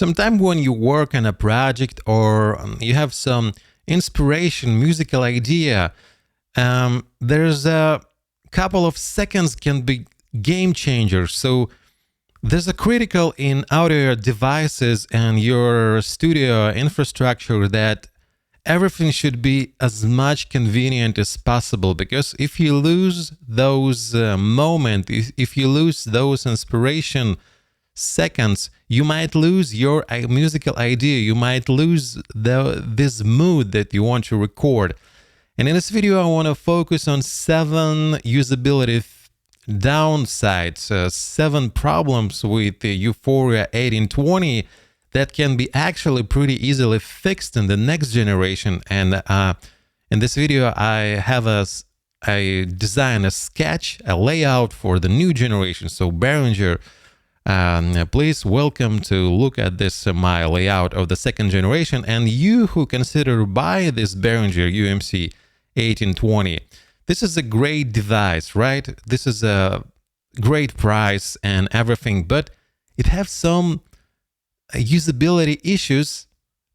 Sometimes when you work on a project or you have some inspiration, musical idea, there's a couple of seconds can be game changers. So there's a critical in audio devices and your studio infrastructure that everything should be as much convenient as possible, because if you lose those moments, if you lose those inspiration seconds, you might lose your musical idea, you might lose this mood that you want to record. And in this video I want to focus on 7 usability downsides, 7 problems with the U-phoria 1820 that can be actually pretty easily fixed in the next generation. And in this video I design a sketch, a layout for the new generation. So Behringer, please welcome to look at this my layout of the second generation. And you who consider buy this Behringer UMC1820, this is a great device, right? This is a great price and everything, but it has some usability issues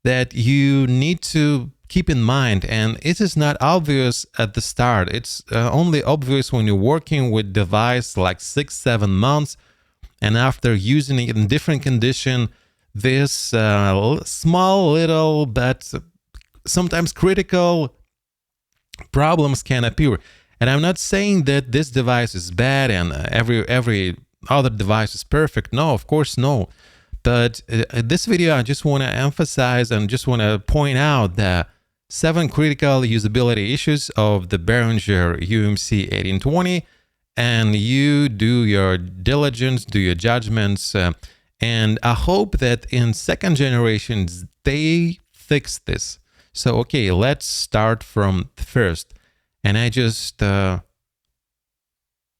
that you need to keep in mind, and it is not obvious at the start. It's only obvious when you're working with device like 6-7 months, and after using it in different condition, this small little but sometimes critical problems can appear. And I'm not saying that this device is bad and every other device is perfect. No, of course no. But in this video I just want to emphasize and just want to point out the 7 critical usability issues of the Behringer UMC1820, and you do your diligence, do your judgments, and I hope that in second generations they fix this. So okay, let's start from first, and I just want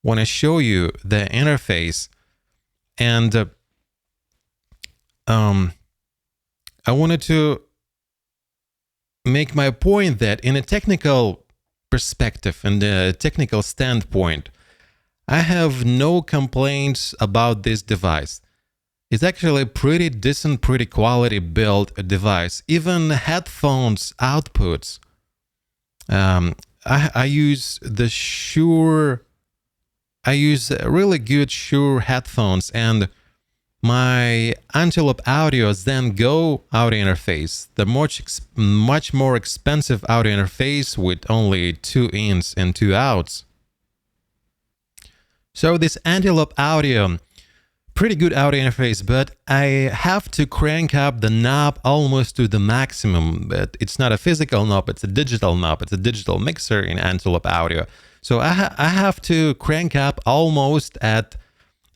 to show you the interface, and I wanted to make my point that in a technical perspective and a technical standpoint, I have no complaints about this device. It's actually a pretty decent, pretty quality built device. Even headphones outputs. I use the Shure. I use really good Shure headphones, and my Antelope Audio Zen Go audio interface, the much more expensive audio interface with only 2 ins and 2 outs. So this Antelope Audio, pretty good audio interface, but I have to crank up the knob almost to the maximum. But it's not a physical knob, it's a digital knob. It's a digital mixer in Antelope Audio. So I have to crank up almost at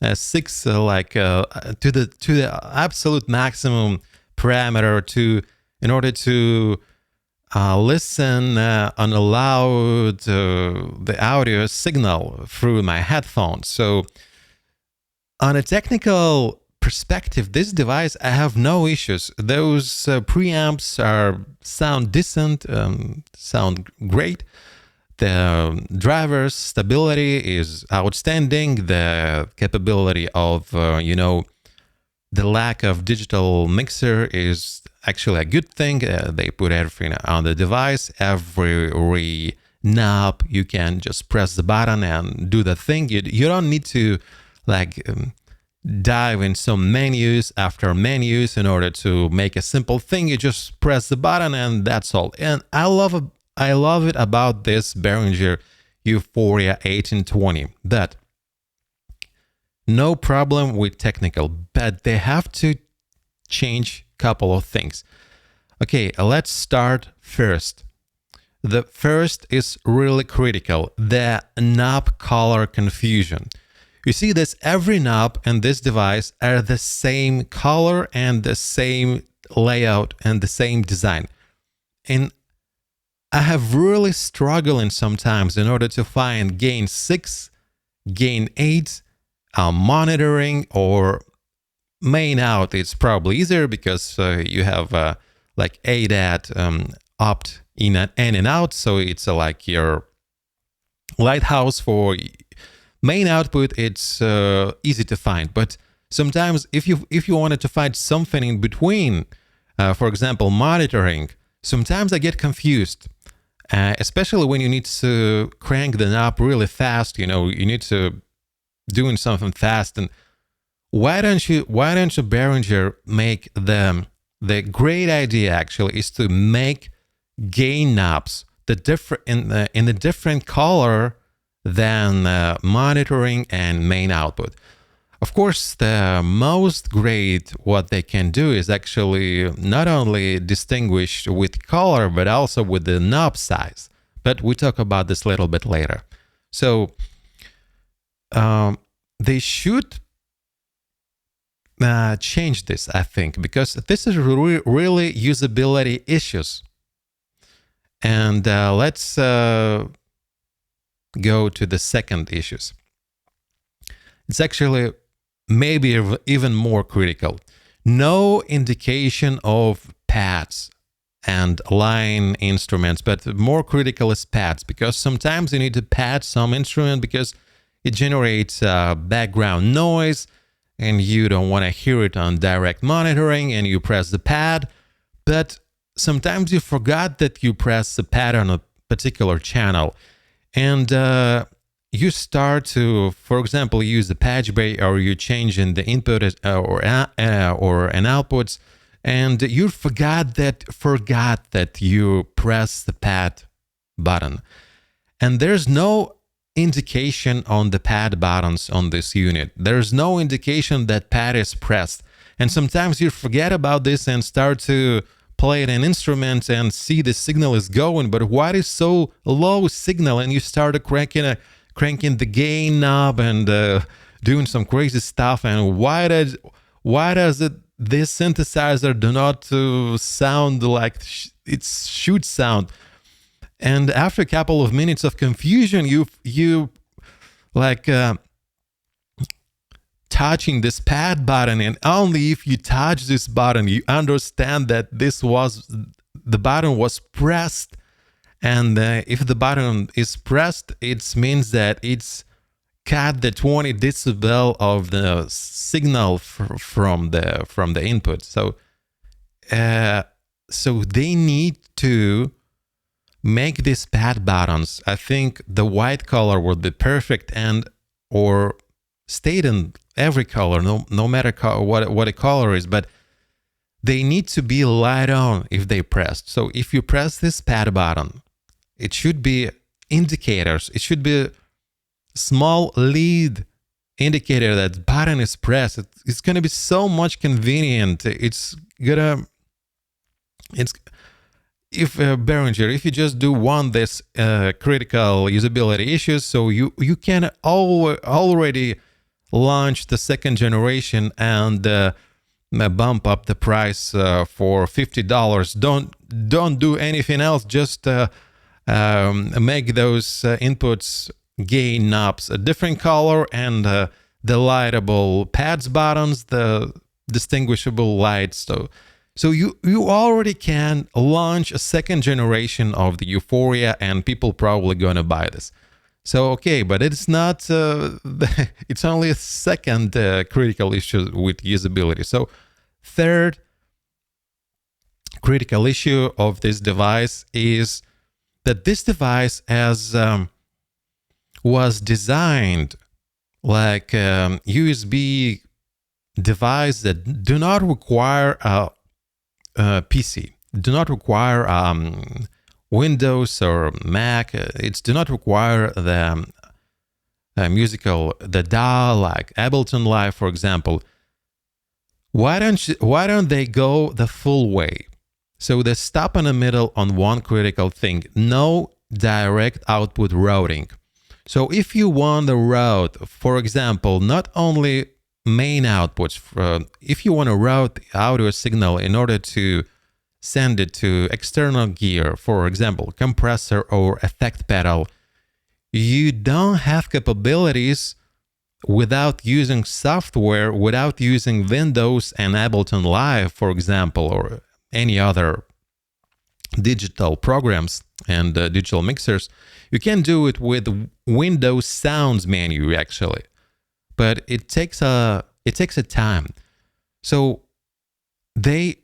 6, to the absolute maximum parameter in order to listen on a loud the audio signal through my headphones. So on a technical perspective, this device, I have no issues. Those preamps sound decent, sound great. The driver's stability is outstanding. The capability of, the lack of digital mixer is actually a good thing. They put everything on the device. Every knob, you can just press the button and do the thing. You don't need to dive in some menus after menus in order to make a simple thing. You just press the button and that's all. And I love it about this Behringer U-phoria 1820, that no problem with technical, but they have to change a couple of things. Okay, let's start first. The first is really critical, the knob color confusion. You see this, every knob in this device are the same color and the same layout and the same design. And I have really struggled sometimes in order to find gain 6, gain 8, monitoring or main out. It's probably easier because you have like ADAT opt in and out. So it's like your lighthouse for main output. It's easy to find. But sometimes if you wanted to find something in between, for example, monitoring, sometimes I get confused, especially when you need to crank the knob really fast. You know, you need to doing something fast. And why don't you Behringer make the great idea actually is to make gain knobs the different in a different color than monitoring and main output. Of course, the most great what they can do is actually not only distinguish with color, but also with the knob size. But we talk about this a little bit later. So they should change this, I think, because this is really usability issues. And let's go to the second issues. It's actually maybe even more critical. No indication of pads and line instruments, but more critical is pads, because sometimes you need to pad some instrument because it generates background noise and you don't want to hear it on direct monitoring, and you press the pad, but sometimes you forgot that you press the pad on a particular channel, and you start to, for example, use the patch bay, or you change in the input or an outputs, and you forgot that you press the pad button, and there's no indication on the pad buttons on this unit. There's no indication that pad is pressed, and sometimes you forget about this and start to play an instrument and see the signal is going, but why is so low signal, and you start cranking the gain knob and doing some crazy stuff, and why does this synthesizer do not sound like it should sound? And after a couple of minutes of confusion, you like touching this pad button, and only if you touch this button you understand that the button was pressed. And if the button is pressed, it means that it's cut the 20 decibel of the signal from the input. So they need to make these pad buttons. I think the white color would be perfect, and or stayed in every color, no matter what a color is, but they need to be light on if they pressed. So if you press this pad button, it should be indicators. It should be small lead indicator that button is pressed. It's going to be so much convenient. If Behringer, if you just do this critical usability issues, so you can already launch the second generation and bump up the price for $50. Don't do anything else. Just make those inputs gain knobs a different color, and the lightable pads buttons, the distinguishable lights. So you already can launch a second generation of the U-phoria, and people probably gonna buy this. So okay, but it's not. It's only a second critical issue with usability. So third critical issue of this device is that this device was designed like USB device that do not require a PC, do not require Windows or Mac. It do not require the the DAW like Ableton Live, for example. Why don't they go the full way? So they stop in the middle on one critical thing: no direct output routing. So if you want to route, for example, not only main outputs, if you want to route the audio signal in order to send it to external gear, for example, compressor or effect pedal, you don't have capabilities without using software, without using Windows and Ableton Live, for example, or any other digital programs and digital mixers. You can do it with Windows Sounds menu, actually. But it takes a it takes a time. So they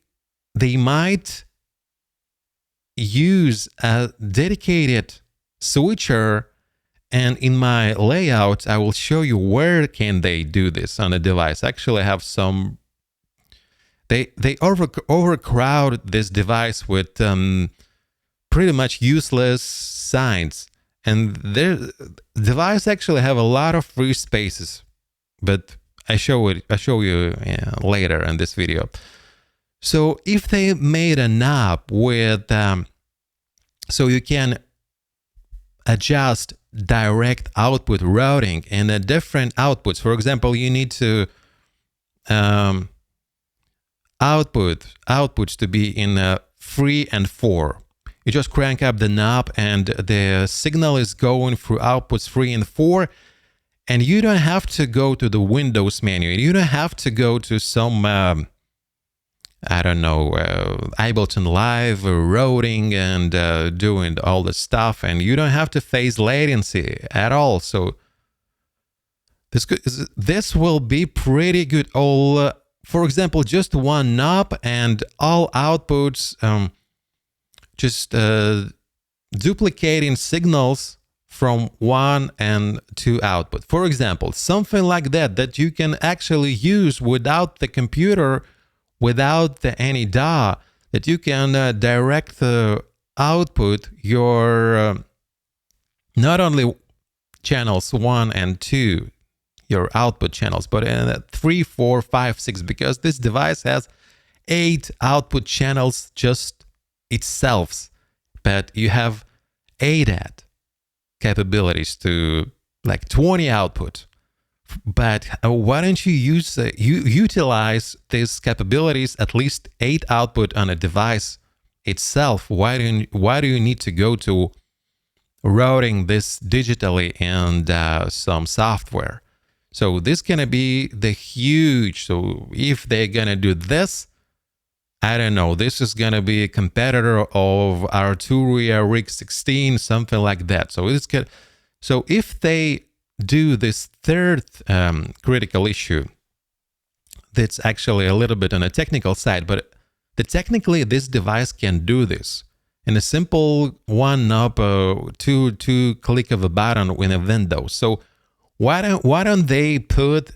might use a dedicated switcher, and in my layout I will show you where can they do this on a device. Actually, I have some, they overcrowd this device with pretty much useless signs, and their device actually have a lot of free spaces, but I show you later in this video. So if they made a knob with so you can adjust direct output routing and a different outputs. For example, you need to outputs to be in 3 and 4. You just crank up the knob and the signal is going through outputs 3 and 4, and you don't have to go to the Windows menu. You don't have to go to some I don't know, Ableton Live routing and doing all the stuff, and you don't have to face latency at all. So this will be pretty good. All for example, just one knob and all outputs, just duplicating signals from 1 and 2 output. For example, something like that you can actually use without the computer, without any DAW, that you can direct output your not only channels 1 and 2, your output channels, but 3, 4, 5, 6, because this device has 8 output channels just itself, but you have ADAT capabilities to like 20 output. But why don't you utilize these capabilities, at least 8 output on a device itself? Why do you need to go to routing this digitally and some software? So this gonna be the huge. So if they're gonna do this, I don't know, this is gonna be a competitor of Arturia Rig 16, something like that. So it's good. So if they do this third critical issue, that's actually a little bit on a technical side, but technically this device can do this in a simple one knob, two click of a button in a window. So why don't they put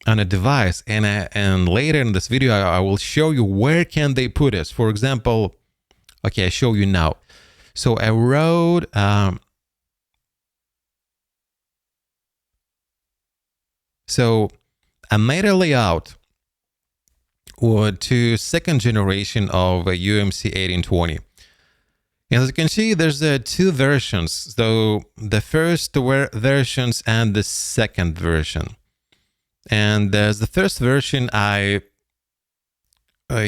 on a device, and later in this video I will show you where can they put it. For example, okay, I show you now. So I wrote so I made a layout to second generation of UMC1820. As you can see, there's 2 versions. So the first versions and the second version. And as the first version, I put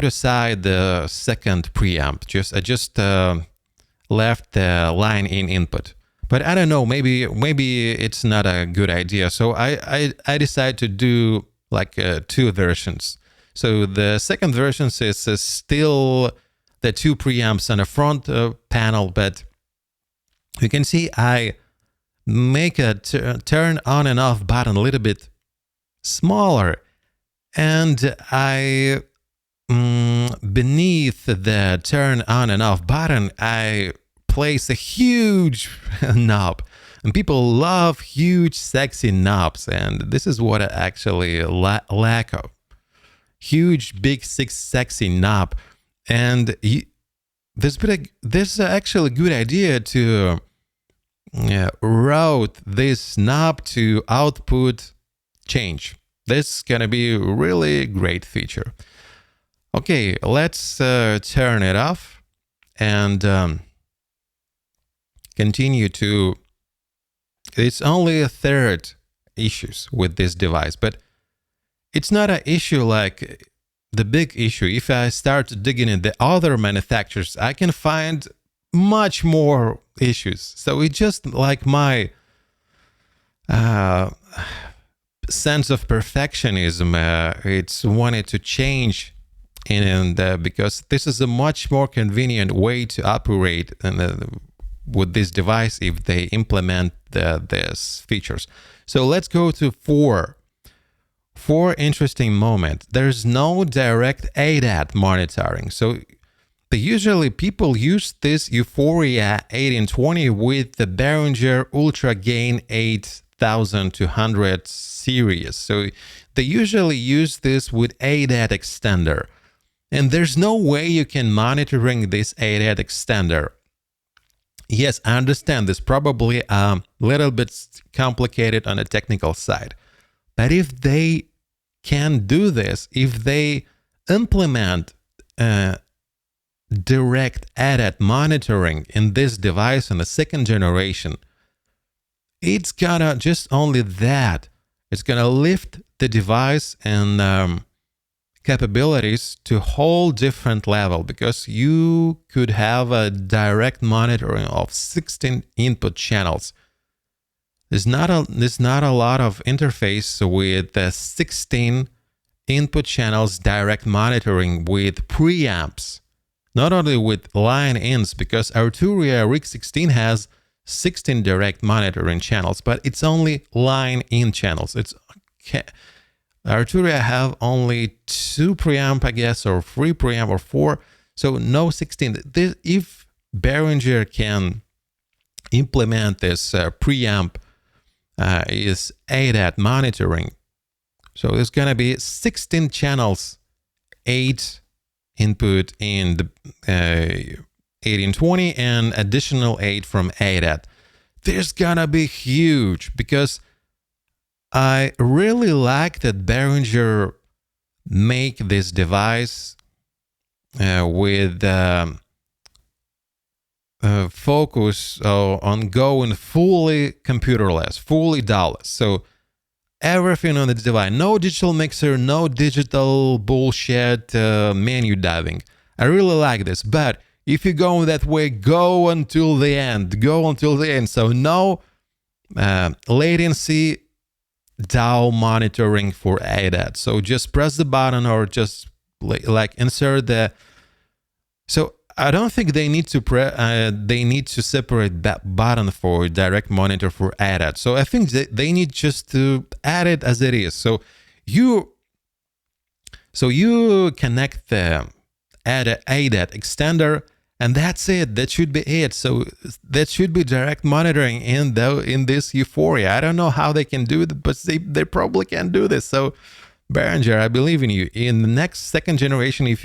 aside the second preamp. I just left the line in input. But I don't know, maybe it's not a good idea. So I decided to do like 2 versions. So the second version is still the 2 preamps on the front panel, but you can see I make a turn on and off button a little bit smaller, and I beneath the turn on and off button I place a huge knob, and people love huge sexy knobs, and this is what I actually lack of. Huge big sexy knob. And this is actually a good idea to route this knob to output change. This is gonna be a really great feature. Okay, let's turn it off and continue to. It's only a third issues with this device, but it's not an issue like the big issue. If I start digging in the other manufacturers, I can find much more issues. So it's just like my sense of perfectionism. It's wanted to change, and because this is a much more convenient way to operate, and with this device if they implement these features. So let's go to four interesting moments. There's no direct ADAT monitoring. So usually people use this U-phoria 1820 with the Behringer Ultra Gain 8200 series. So they usually use this with ADAT extender. And there's no way you can monitoring this ADAT extender. Yes, I understand this probably a little bit complicated on the technical side. But if they can do this, if they implement direct ADAT monitoring in this device in the second generation, it's gonna just only that. It's gonna lift the device and capabilities to a whole different level, because you could have a direct monitoring of 16 input channels. There's not a lot of interface with the 16 input channels direct monitoring with preamps, not only with line ins, because Arturia Rig 16 has 16 direct monitoring channels, but it's only line in channels. Arturia have only 2 preamp, I guess, or 3 preamp, or 4. So no 16. If Behringer can implement this preamp is ADAT monitoring, so there's gonna be 16 channels, 8 input in the 1820 and additional 8 from ADAT. There's gonna be huge, because I really like that Behringer make this device with focus on going fully computerless, fully DAW-less. So everything on the device, no digital mixer, no digital bullshit menu diving. I really like this, but if you go that way, go until the end. So no latency DAW monitoring for ADAT. So just press the button or just like insert the. So I don't think they need to separate that button for direct monitor for ADAT. So I think they need just to add it as it is. So you connect the ADAT extender, and that's it. That should be it. So that should be direct monitoring in this U-phoria. I don't know how they can do it, but they probably can do this. So Behringer, I believe in you. In the next second generation, if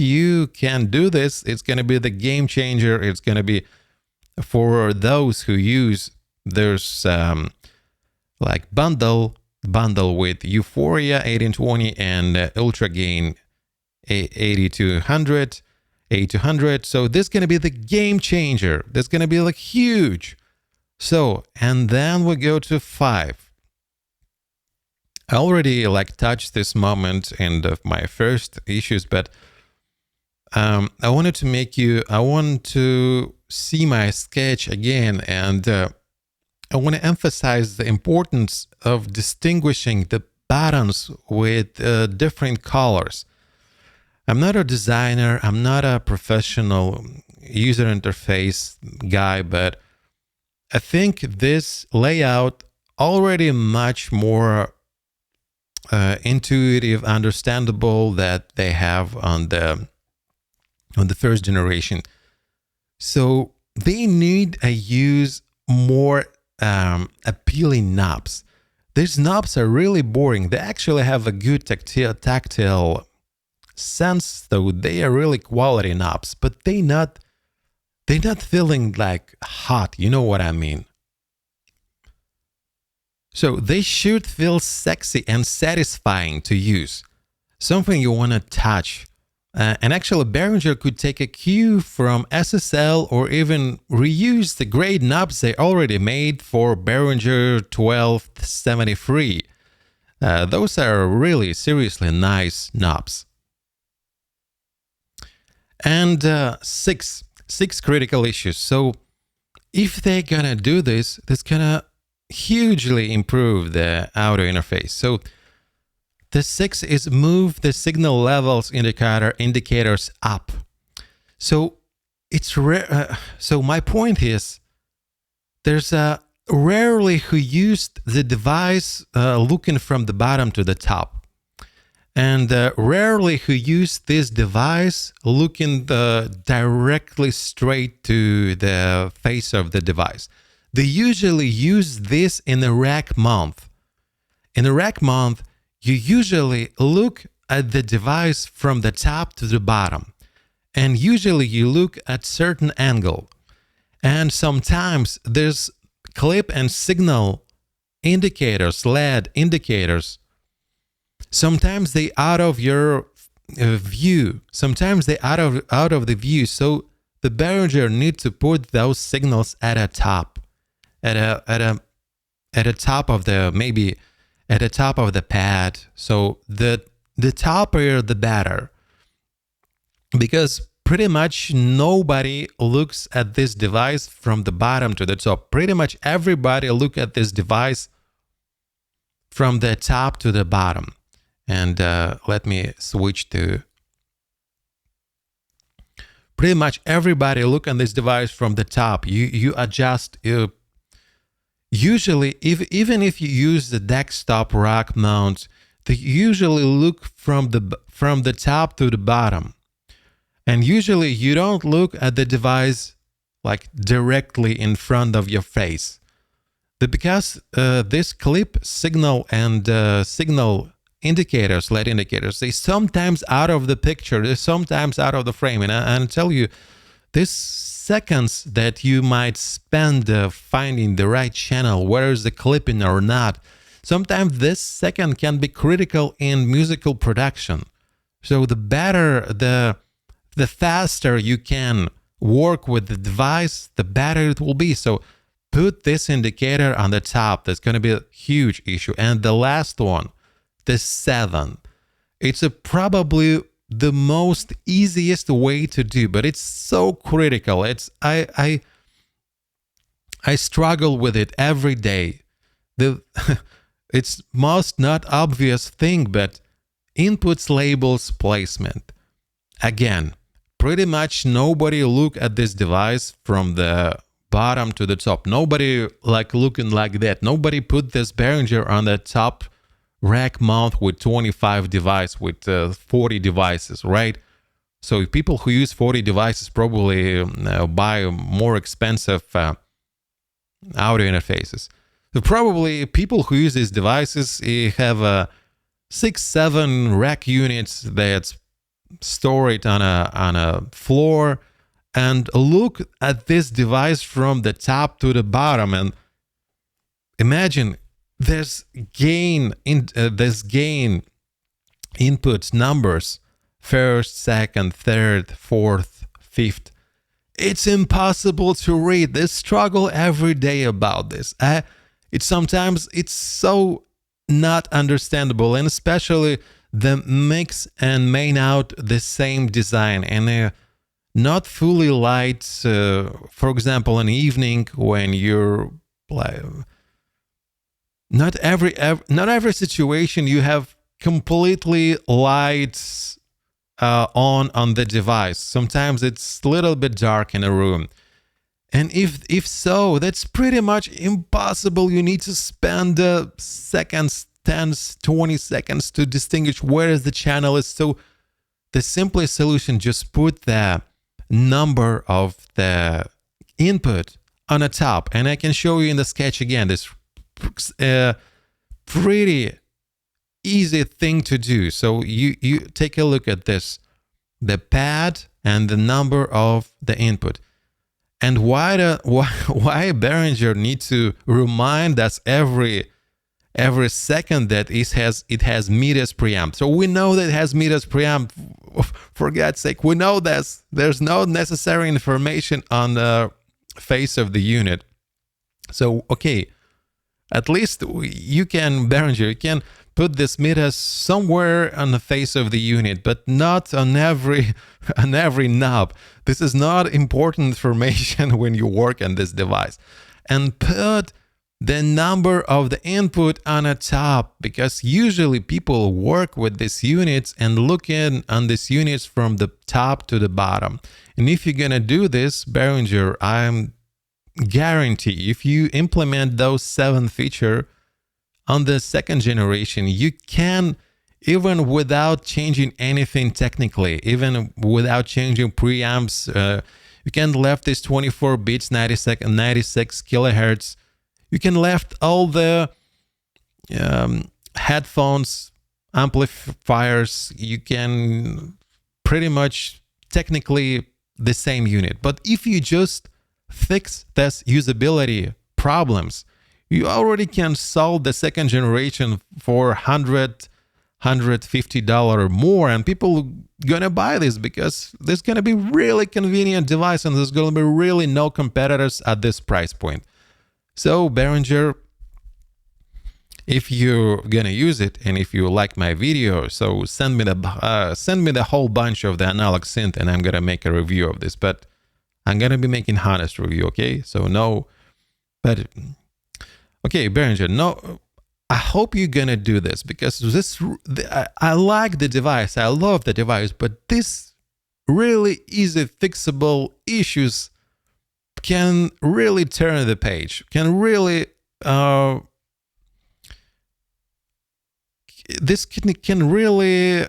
you can do this, it's going to be the game changer. It's going to be for those who use there's like bundle with U-phoria 1820 and Ultra Gain 8200. So this is going to be the game changer. This is going to be like huge. So, and then we go to 5. I already like touched this moment in my first issues, but I want to see my sketch again, and I want to emphasize the importance of distinguishing the buttons with different colors. I'm not a designer, I'm not a professional user interface guy, but I think this layout already much more intuitive, understandable that they have on the first generation. So they need to use more appealing knobs. These knobs are really boring. They actually have a good tactile sense, though. They are really quality knobs, but they're not feeling like hot. You know what I mean? So they should feel sexy and satisfying to use, something you want to touch. And actually, Behringer could take a cue from SSL or even reuse the great knobs they already made for Behringer 1273. Those are really seriously nice knobs. And 6 critical issues. So if they're gonna do this, that's gonna hugely improve the audio interface. So the 6 is move the signal levels indicators up. So it's so my point is there's rarely who used the device looking from the bottom to the top, and rarely who used this device looking directly straight to the face of the device. They usually use this in a rack mount. In a rack mount, you usually look at the device from the top to the bottom, and usually you look at certain angle. And sometimes there's clip and signal indicators, LED indicators. Sometimes they out of your view. Sometimes they out of the view. So the Behringer needs to put those signals at a top, at a top of the, maybe at the top of the pad. So the toppier the better, because pretty much nobody looks at this device from the bottom to the top. Pretty much everybody look at this device from the top to the bottom. And let me switch to, pretty much everybody look on this device from the top. You adjust, usually even if you use the desktop rack mount, they usually look from the top to the bottom. And usually you don't look at the device like directly in front of your face. Because this clip signal and signal indicators, LED indicators, they sometimes out of the picture, they're sometimes out of the frame. And I'll tell you, this seconds that you might spend finding the right channel, whether it's the clipping or not, sometimes this second can be critical in musical production. So the better, the faster you can work with the device, the better it will be. So put this indicator on the top. That's going to be a huge issue. And the last one, the 7. It's probably the most easiest way to do, but it's so critical. I struggle with it every day. It's most not obvious thing, but inputs, labels, placement. Again, pretty much nobody look at this device from the bottom to the top. Nobody like looking like that. Nobody put this Behringer on the top rack mount with 25 devices, with 40 devices, right? So people who use 40 devices probably buy more expensive audio interfaces. So probably people who use these devices have 6-7 rack units that's stored on a floor, and look at this device from the top to the bottom, and imagine there's gain inputs numbers, first, second, third, fourth, fifth. It's impossible to read. They struggle every day about this. Sometimes it's so not understandable, and especially the mix and main out the same design, and not fully light. For example, an evening when you're not every situation you have completely lights on the device. Sometimes it's a little bit dark in a room. And if so, that's pretty much impossible. You need to spend seconds, 10, 20 seconds to distinguish where the channel is. So the simplest solution, just put the number of the input on the top. And I can show you in the sketch again, this pretty easy thing to do. So you take a look at this, the pad and the number of the input. And why Behringer needs to remind us every second that it has meters preamp. So we know that it has meters preamp. For God's sake, we know this. There's no necessary information on the face of the unit. So okay, at least Behringer, you can put this meters somewhere on the face of the unit, but not on every knob. This is not important information when you work on this device. And put the number of the input on a top, because usually people work with these units and look on these units from the top to the bottom. And if you're gonna do this, Behringer, I'm guarantee if you implement those 7 features on the second generation, you can, even without changing anything technically, even without changing preamps, you can left this 24 bits, 96 kilohertz. You can left all the headphones, amplifiers. You can pretty much technically the same unit. But if you just fix this usability problems, you already can solve the second generation for $150 more, and people gonna buy this because there's gonna be really convenient device and there's gonna be really no competitors at this price point. So Behringer, if you're gonna use it and if you like my video, so send me the whole bunch of the analog synth and I'm gonna make a review of this. But I'm gonna be making honest review, okay? So no, but okay, Behringer, no, I hope you're gonna do this because I like the device, I love the device, but this really easy fixable issues can really turn the page, can really this can really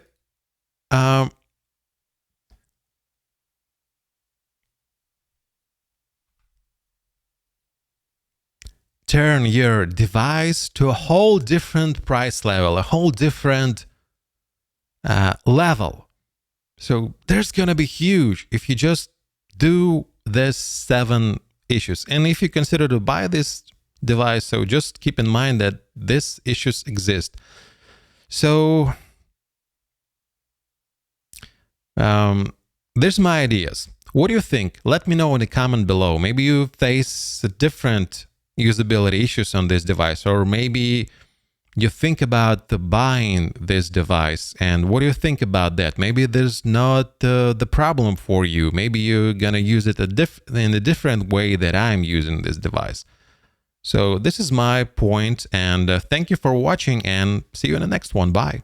turn your device to a whole different price level, a whole different level. So there's gonna be huge if you just do this 7 issues. And if you consider to buy this device, so just keep in mind that these issues exist. So there's my ideas. What do you think? Let me know in the comment below. Maybe you face different usability issues on this device, or maybe you think about buying this device, and what do you think about that? Maybe there's not the problem for you. Maybe you're gonna use it in a different way that I'm using this device. So this is my point, and thank you for watching, and see you in the next one. Bye.